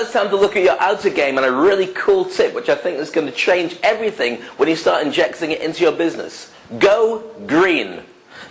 it's time to look at your outer game and a really cool tip which I think is going to change everything when you start injecting it into your business. Go green.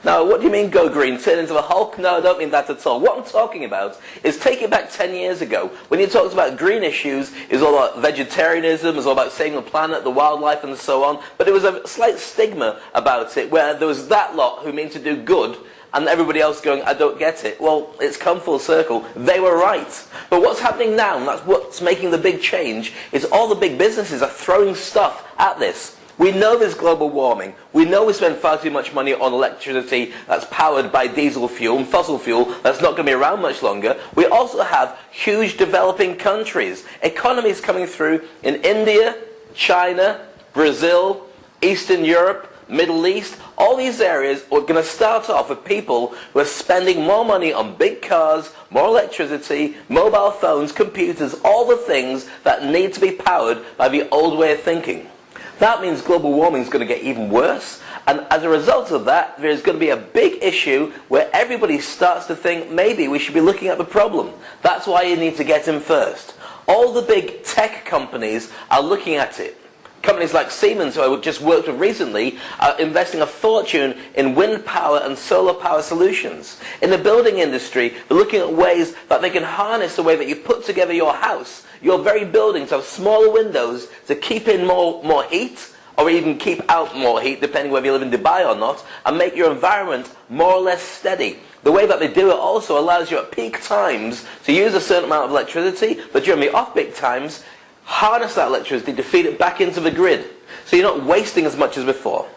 Now, what do you mean go green? Turn into a Hulk? No, I don't mean that at all. What I'm talking about is take it back 10 years ago. When you talked about green issues, it was all about vegetarianism, it was all about saving the planet, the wildlife and so on. But there was a slight stigma about it where there was that lot who mean to do good and everybody else going, I don't get it. Well, it's come full circle. They were right. But what's happening now, and that's what's making the big change, is all the big businesses are throwing stuff at this. We know there's global warming. We know we spend far too much money on electricity that's powered by diesel fuel and fossil fuel that's not going to be around much longer. We also have huge developing countries. Economies coming through in India, China, Brazil, Eastern Europe, Middle East. All these areas are going to start off with people who are spending more money on big cars, more electricity, mobile phones, computers, all the things that need to be powered by the old way of thinking. That means global warming is going to get even worse, and as a result of that, there's going to be a big issue where everybody starts to think maybe we should be looking at the problem. That's why you need to get in first. All the big tech companies are looking at it. Companies like Siemens, who I just worked with recently, are investing a fortune in wind power and solar power solutions. In the building industry, they're looking at ways that they can harness the way that you put together your house, your very building, to have smaller windows to keep in more heat, or even keep out more heat, depending whether you live in Dubai or not, and make your environment more or less steady. The way that they do it also allows you at peak times to use a certain amount of electricity, but during the off-peak times, harness that electricity to feed it back into the grid, so you're not wasting as much as before.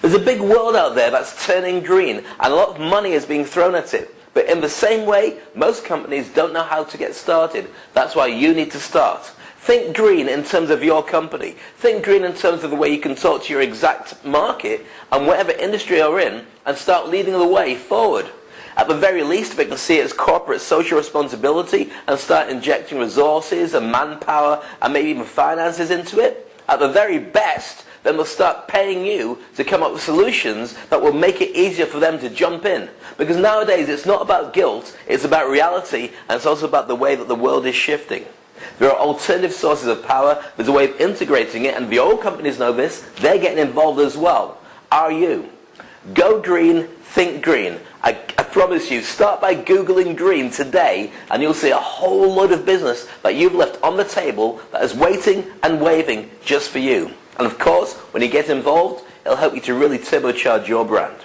There's a big world out there that's turning green, and a lot of money is being thrown at it. But in the same way, most companies don't know how to get started. That's why you need to start. Think green in terms of your company. Think green in terms of the way you can talk to your exact market and whatever industry you're in, and start leading the way forward. At the very least, they can see it as corporate social responsibility and start injecting resources and manpower and maybe even finances into it. At the very best, then they'll start paying you to come up with solutions that will make it easier for them to jump in. Because nowadays, it's not about guilt, it's about reality, and it's also about the way that the world is shifting. There are alternative sources of power, there's a way of integrating it, and the oil companies know this, they're getting involved as well. Are you? Go green, think green. I promise you, start by Googling green today and you'll see a whole load of business that you've left on the table that is waiting and waiting just for you. And of course, when you get involved, it'll help you to really turbocharge your brand.